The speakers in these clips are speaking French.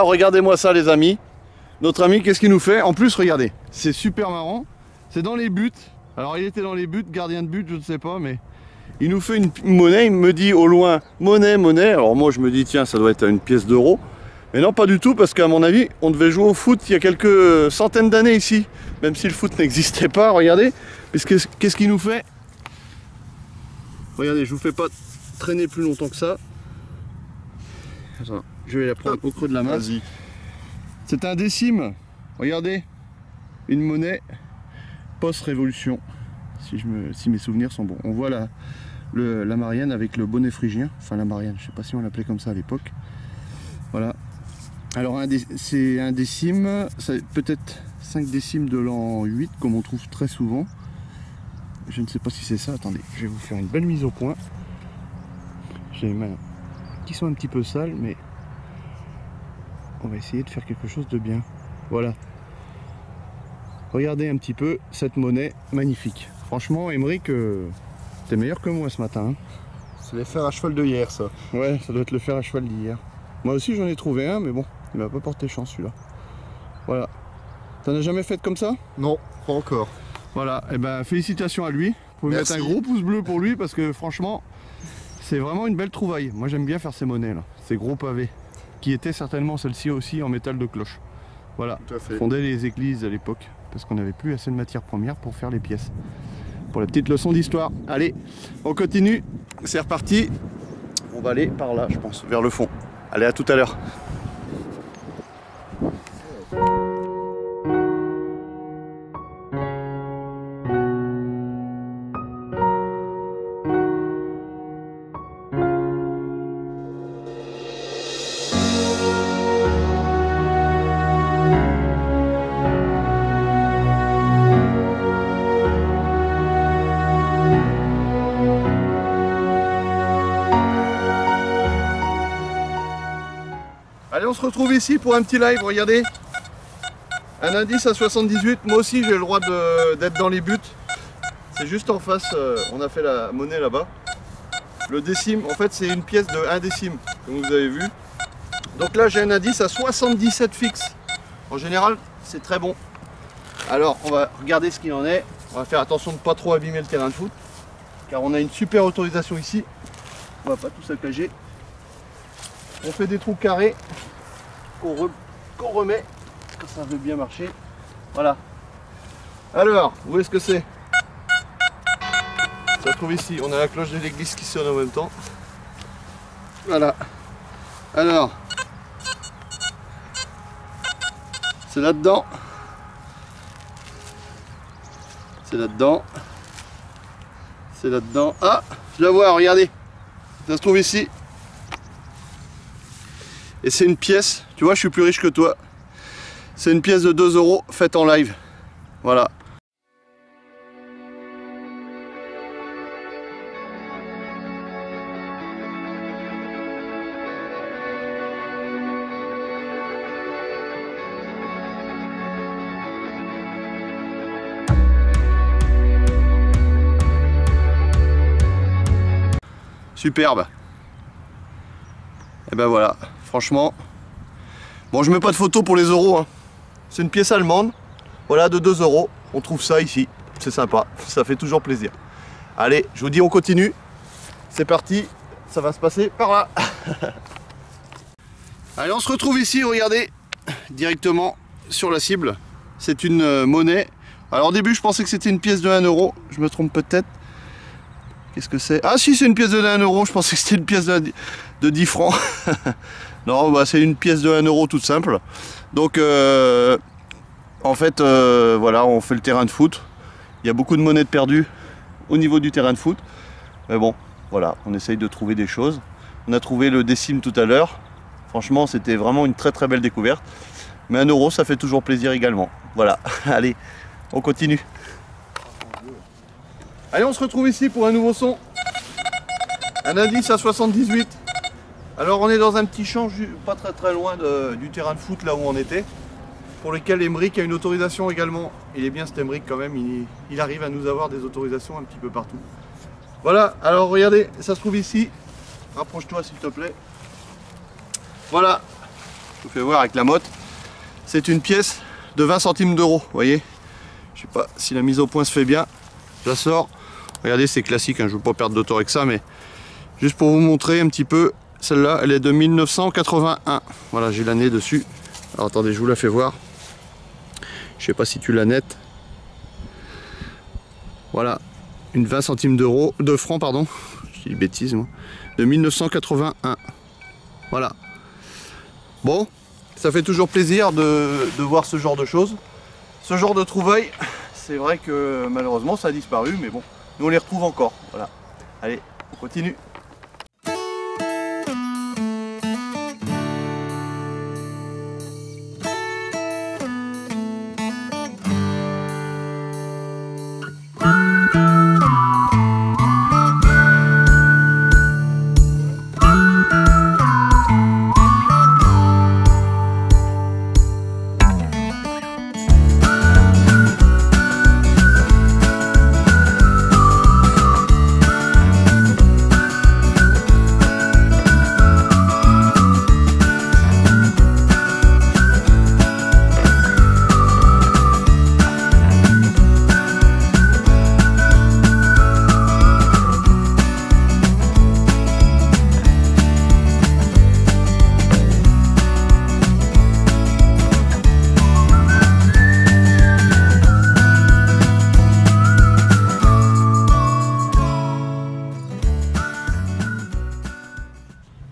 regardez-moi ça les amis. Notre ami, qu'est-ce qu'il nous fait? En plus, regardez, c'est super marrant. C'est dans les buts. Alors il était dans les buts, gardien de but, je ne sais pas, mais il nous fait une monnaie. Il me dit au loin, monnaie, monnaie. Alors moi je me dis, tiens, ça doit être une pièce d'euro. Mais non, pas du tout, parce qu'à mon avis, on devait jouer au foot il y a quelques centaines d'années ici. Même si le foot n'existait pas, regardez. Qu'est-ce qu'il nous fait? Regardez, je vous fais pas traîner plus longtemps que ça. Attends, je vais la prendre au creux de la main. Vas-y. C'est un décime. Regardez, une monnaie post-révolution. Si mes souvenirs sont bons. On voit la Marianne avec le bonnet phrygien. Enfin la Marianne, je sais pas si on l'appelait comme ça à l'époque. Voilà. Alors c'est un décime, peut-être 5 décimes de l'an 8 comme on trouve très souvent. Je ne sais pas si c'est ça. Attendez, je vais vous faire une belle mise au point. J'ai les mains qui sont un petit peu sales, mais on va essayer de faire quelque chose de bien. Voilà. Regardez un petit peu cette monnaie magnifique. Franchement, Aymeric, t'es meilleur que moi ce matin. Hein. C'est les fers à cheval de hier, ça. Ouais, ça doit être le fer à cheval d'hier. Moi aussi, j'en ai trouvé un, mais bon, il m'a pas porté chance celui-là. Voilà. T'en as jamais fait comme ça? Non, pas encore. Voilà, et ben félicitations à lui. Vous pouvez Merci. mettre un gros pouce bleu pour lui parce que franchement, c'est vraiment une belle trouvaille. Moi j'aime bien faire ces monnaies là, ces gros pavés, qui étaient certainement celle-ci aussi en métal de cloche. Voilà, Tout à fait. fondait les églises à l'époque, parce qu'on n'avait plus assez de matières premières pour faire les pièces. Pour la petite leçon d'histoire. Allez, on continue, c'est reparti. On va aller par là, je pense, vers le fond. Allez, à tout à l'heure. Allez, on se retrouve ici pour un petit live, regardez. Un indice à 78, moi aussi j'ai le droit d'être dans les buts. C'est juste en face, on a fait la monnaie là-bas. Le décime, en fait c'est une pièce de 1 décime, comme vous avez vu. Donc là j'ai un indice à 77 fixe. En général, c'est très bon. Alors on va regarder ce qu'il en est. On va faire attention de ne pas trop abîmer le terrain de foot. Car on a une super autorisation ici. On va pas tout saccager. On fait des trous carrés qu'on remet, parce que ça veut bien marcher. Voilà. Alors, où est-ce que c'est? Ça se trouve ici. On a la cloche de l'église qui sonne en même temps. Voilà. Alors, c'est là-dedans. C'est là-dedans. C'est là-dedans. Ah, je la vois, regardez. Ça se trouve ici. Et c'est une pièce, tu vois, je suis plus riche que toi. C'est une pièce de 2 € faite en live. Voilà. Superbe. Et ben voilà. Franchement, bon je mets pas de photo pour les euros, hein. C'est une pièce allemande, voilà de 2 €, on trouve ça ici, c'est sympa, ça fait toujours plaisir. Allez, je vous dis on continue, c'est parti, ça va se passer par là. Allez on se retrouve ici, regardez, directement sur la cible, c'est une monnaie. Alors au début je pensais que c'était une pièce de 1 €, je me trompe peut-être. Qu'est-ce que c'est? Ah si, c'est une pièce de 1 €, je pensais que c'était une pièce de 10 francs. Non, bah, c'est une pièce de 1 € toute simple. Donc, en fait, voilà, on fait le terrain de foot. Il y a beaucoup de monnaie perdue au niveau du terrain de foot. Mais bon, voilà, on essaye de trouver des choses. On a trouvé le décime tout à l'heure. Franchement, c'était vraiment une très très belle découverte. Mais 1 €, ça fait toujours plaisir également. Voilà, allez, on continue. Allez, on se retrouve ici pour un nouveau son. Un indice à 78. Alors on est dans un petit champ pas très loin du terrain de foot là où on était, pour lequel Aymeric a une autorisation également. Il est bien cet Aymeric quand même, il arrive à nous avoir des autorisations un petit peu partout. Voilà, alors regardez, ça se trouve ici. Rapproche-toi s'il te plaît. Voilà, je vous fais voir avec la motte. C'est une pièce de 20 centimes d'euros, vous voyez. Je sais pas si la mise au point se fait bien. Je la sors. Regardez, c'est classique, hein, je ne veux pas perdre de temps avec ça, mais juste pour vous montrer un petit peu, celle-là, elle est de 1981. Voilà, j'ai l'année dessus. Alors attendez, je vous la fais voir. Je sais pas si tu la nettes. Voilà, une 20 centimes d'euros, de francs, pardon. Je dis bêtise, moi. De 1981. Voilà. Bon, ça fait toujours plaisir de voir ce genre de choses. Ce genre de trouvailles, c'est vrai que malheureusement ça a disparu, mais bon, nous on les retrouve encore. Voilà. Allez, on continue.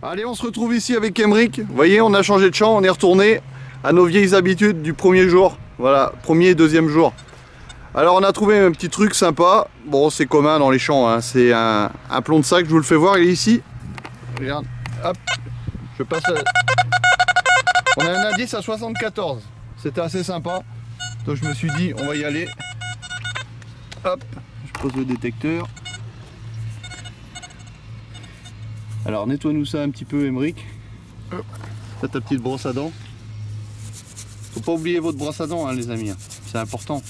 Allez, on se retrouve ici avec Aymeric. Vous voyez, on a changé de champ, on est retourné à nos vieilles habitudes du premier jour. Voilà, premier et deuxième jour. Alors on a trouvé un petit truc sympa. Bon, c'est commun dans les champs, hein. C'est un plomb de sac, je vous le fais voir, il est ici. Regarde, hop, je passe à... On a un indice à 74. C'était assez sympa. Donc je me suis dit, on va y aller. Hop, je pose le détecteur. Alors nettoie-nous ça un petit peu, Aymeric. T'as ta petite brosse à dents. Faut pas oublier votre brosse à dents, hein, les amis. C'est important.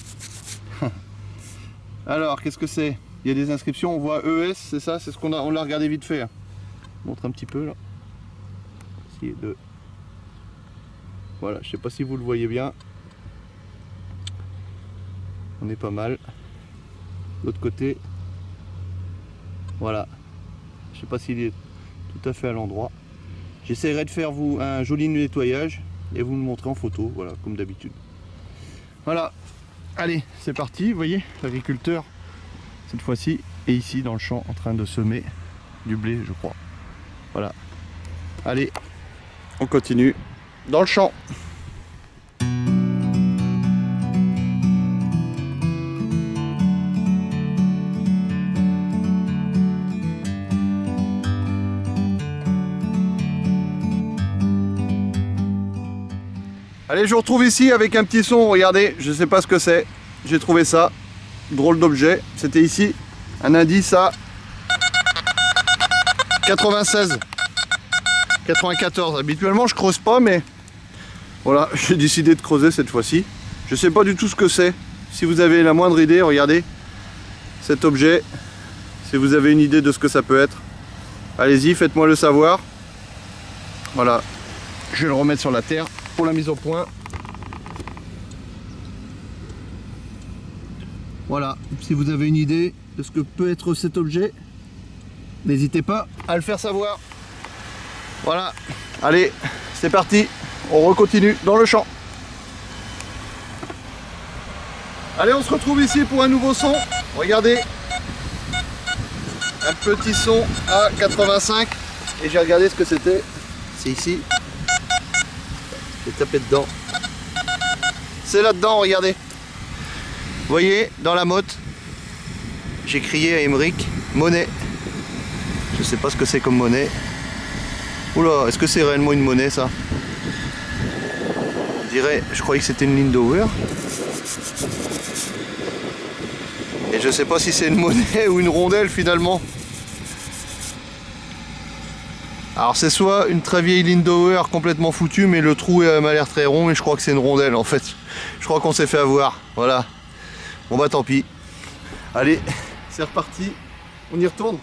Alors, qu'est-ce que c'est? Il y a des inscriptions, on voit ES, c'est ça? C'est ce qu'on l'a regardé vite fait. Montre un petit peu là. Voilà, je sais pas si vous le voyez bien. On est pas mal. L'autre côté. Voilà. Je sais pas s'il est tout à fait à l'endroit. J'essaierai de faire un joli nettoyage et vous me montrer en photo, voilà, comme d'habitude. Voilà, allez, c'est parti. Vous voyez, l'agriculteur, cette fois-ci, est ici dans le champ en train de semer du blé, je crois. Voilà. Allez, on continue dans le champ. Allez, je vous retrouve ici avec un petit son, regardez, je sais pas ce que c'est, j'ai trouvé ça, drôle d'objet, c'était ici, un indice à 96, 94, habituellement je creuse pas, mais voilà, j'ai décidé de creuser cette fois-ci, je sais pas du tout ce que c'est, si vous avez la moindre idée, regardez, cet objet, si vous avez une idée de ce que ça peut être, allez-y, faites-moi le savoir, voilà, je vais le remettre sur la terre. Pour la mise au point. Voilà, si vous avez une idée de ce que peut être cet objet, n'hésitez pas à le faire savoir. Voilà, allez, c'est parti, on recontinue dans le champ. Allez, on se retrouve ici pour un nouveau son. Regardez, un petit son à 85 et j'ai regardé ce que c'était. C'est ici. J'ai tapé dedans. C'est là-dedans, regardez. Vous voyez, dans la motte, j'ai crié à Aymeric, monnaie. Je sais pas ce que c'est comme monnaie. Oula, est-ce que c'est réellement une monnaie ça? Je croyais que c'était une Lindauer. Et je sais pas si c'est une monnaie ou une rondelle finalement. Alors c'est soit une très vieille Lindauer complètement foutue, mais le trou m'a l'air très rond et je crois que c'est une rondelle en fait. Je crois qu'on s'est fait avoir, voilà. Bon bah tant pis. Allez, c'est reparti, on y retourne.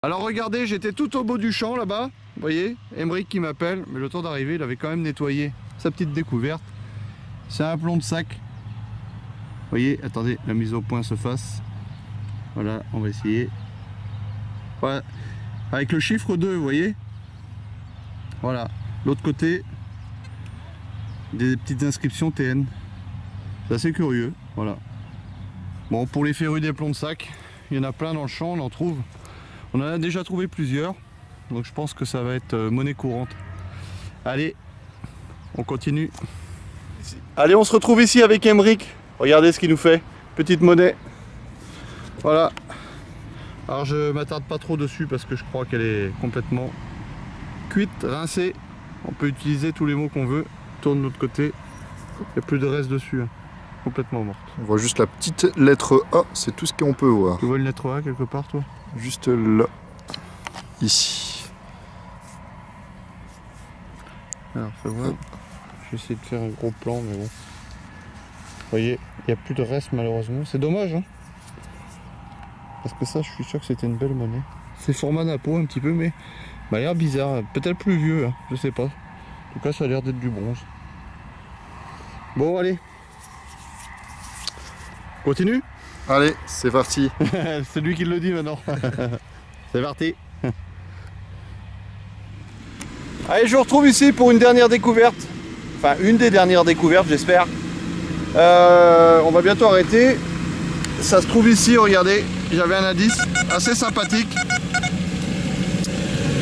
Alors regardez, j'étais tout au bout du champ là-bas. Vous voyez, Emeric qui m'appelle, mais le temps d'arriver, il avait quand même nettoyé sa petite découverte. C'est un plomb de sac. Vous voyez, attendez, la mise au point se fasse. Voilà, on va essayer. Voilà. Avec le chiffre 2, vous voyez. Voilà, l'autre côté, des petites inscriptions TN. C'est assez curieux, voilà. Bon, pour les férus des plombs de sac, il y en a plein dans le champ, on en trouve. On en a déjà trouvé plusieurs, donc je pense que ça va être monnaie courante. Allez, on continue. Allez, on se retrouve ici avec Emeric. Regardez ce qu'il nous fait. Petite monnaie. Voilà. Alors je m'attarde pas trop dessus parce que je crois qu'elle est complètement cuite, rincée. On peut utiliser tous les mots qu'on veut. Tourne de l'autre côté. Il n'y a plus de reste dessus. Hein. Complètement morte. On voit juste la petite lettre A, c'est tout ce qu'on peut voir. Tu vois une lettre A quelque part, toi? Juste là. Ici. Alors, ça va. Je vais essayer de faire un gros plan, mais bon. Vous voyez, il n'y a plus de reste malheureusement. C'est dommage, hein. Parce que ça, je suis sûr que c'était une belle monnaie. C'est format napo un petit peu, mais m'a l'air bizarre. Peut-être plus vieux, hein. Je sais pas. En tout cas, ça a l'air d'être du bronze. Bon, allez. Continue. Allez, c'est parti. C'est lui qui le dit maintenant. C'est parti. Allez, je vous retrouve ici pour une dernière découverte. Enfin, une des dernières découvertes, j'espère. On va bientôt arrêter. Ça se trouve ici, regardez. J'avais un indice assez sympathique.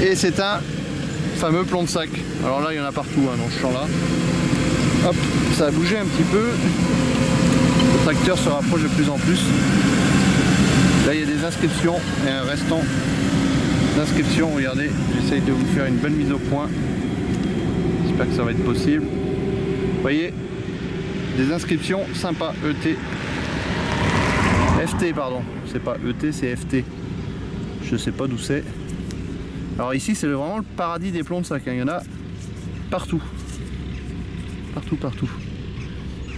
Et c'est un fameux plomb de sac. Alors là, il y en a partout hein, dans ce champ-là. Hop, ça a bougé un petit peu. Le tracteur se rapproche de plus en plus. Là, il y a des inscriptions et un restant d'inscriptions. Regardez, j'essaye de vous faire une belle mise au point. J'espère que ça va être possible. Vous voyez, des inscriptions sympas. ET. FT, pardon. C'est pas ET, c'est FT. Je sais pas d'où c'est. Alors ici, c'est vraiment le paradis des plombs de sac. Il y en a partout. Partout, partout.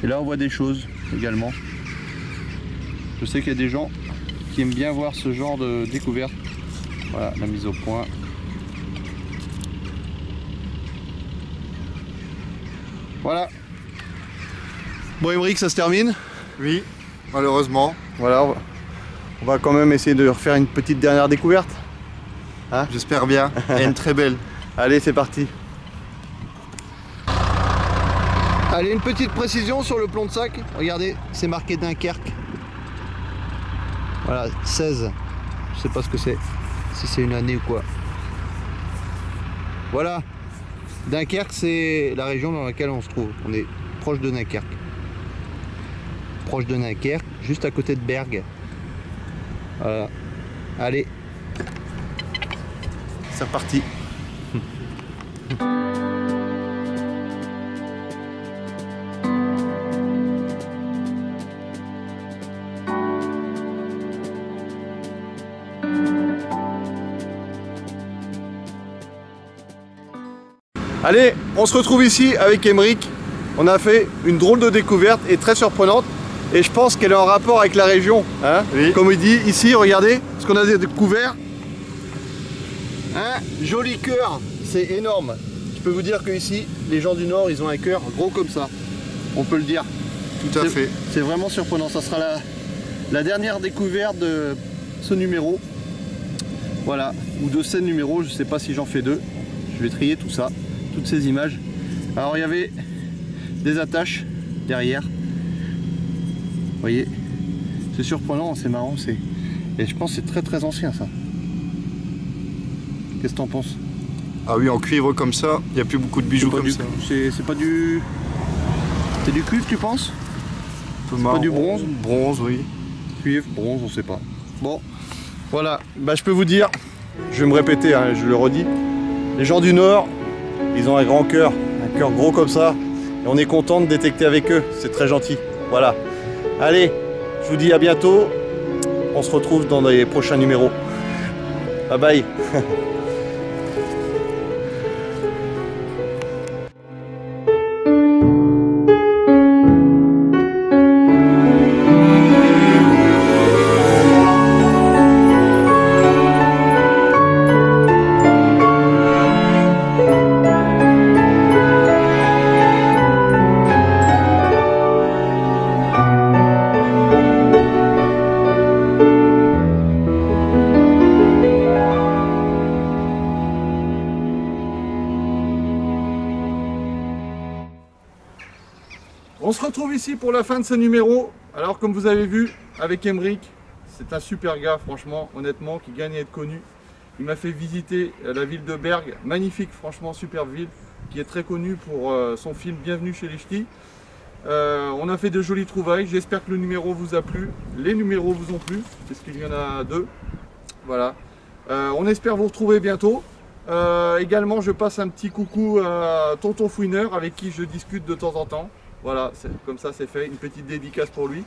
Et là, on voit des choses également. Je sais qu'il y a des gens qui aiment bien voir ce genre de découverte. Voilà, la mise au point. Voilà. Bon, Emeric, ça se termine. Oui, malheureusement. Voilà, on va quand même essayer de refaire une petite dernière découverte. Hein? J'espère bien. Et une très belle. Allez, c'est parti. Allez, une petite précision sur le plomb de sac. Regardez, c'est marqué Dunkerque. Voilà, 16. Je sais pas ce que c'est. Si c'est une année ou quoi. Voilà. Dunkerque, c'est la région dans laquelle on se trouve. On est proche de Dunkerque. Proche de Dunkerque, juste à côté de Bergue. Voilà. Allez. C'est reparti. Allez, on se retrouve ici avec Emeric. On a fait une drôle de découverte et très surprenante. Et je pense qu'elle est en rapport avec la région. Hein, oui. Comme il dit, ici, regardez ce qu'on a découvert. Un joli cœur, c'est énorme. Je peux vous dire que ici, les gens du Nord, ils ont un cœur gros comme ça. On peut le dire. Tout à fait. C'est vraiment surprenant. Ça sera la dernière découverte de ce numéro. Voilà, ou de ces numéros. Je ne sais pas si j'en fais deux. Je vais trier tout ça, toutes ces images. Alors il y avait des attaches derrière. Vous voyez, c'est surprenant, c'est marrant, et je pense que c'est très très ancien ça. Qu'est-ce que t'en penses? Ah oui, en cuivre comme ça, il n'y a plus beaucoup de bijoux comme ça. C'est pas du... C'est du cuivre, tu penses? C'est pas du bronze? Bronze, oui. Cuivre, bronze, on sait pas. Bon, voilà, bah, je peux vous dire, je vais me répéter, hein, je le redis, les gens du Nord, ils ont un grand cœur, un cœur gros comme ça, et on est content de détecter avec eux, c'est très gentil. Voilà. Allez, je vous dis à bientôt. On se retrouve dans les prochains numéros. Bye bye. ici pour la fin de ce numéro. Alors comme vous avez vu avec Emeric, c'est un super gars franchement, honnêtement, qui gagne à être connu. Il m'a fait visiter la ville de Bergue, magnifique franchement, superbe ville, qui est très connue pour son film Bienvenue chez les Ch'tis. On a fait de jolies trouvailles, j'espère que le numéro vous a plu. Les numéros vous ont plu, puisqu'il y en a 2. Voilà. On espère vous retrouver bientôt. Également je passe un petit coucou à Tonton Fouineur avec qui je discute de temps en temps. Voilà, comme ça c'est fait, une petite dédicace pour lui.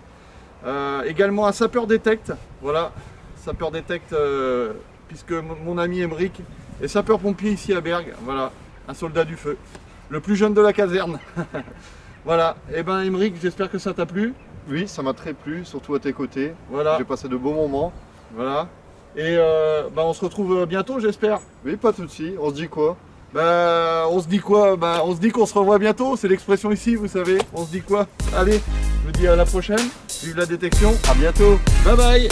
Également à Sapeur Détect, voilà, Sapeur Détect, puisque mon ami Emeric est sapeur pompier ici à Bergue, voilà, un soldat du feu, le plus jeune de la caserne. Voilà, et ben Emeric, j'espère que ça t'a plu. Oui, ça m'a très plu, surtout à tes côtés. Voilà. J'ai passé de beaux moments. Voilà. Et bah, on se retrouve bientôt, j'espère. Oui, pas de soucis. On se dit quoi? Bah, on se dit quoi? Bah, on se dit qu'on se revoit bientôt. C'est l'expression ici, vous savez. On se dit quoi? Allez, je vous dis à la prochaine. Vive la détection. À bientôt. Bye bye.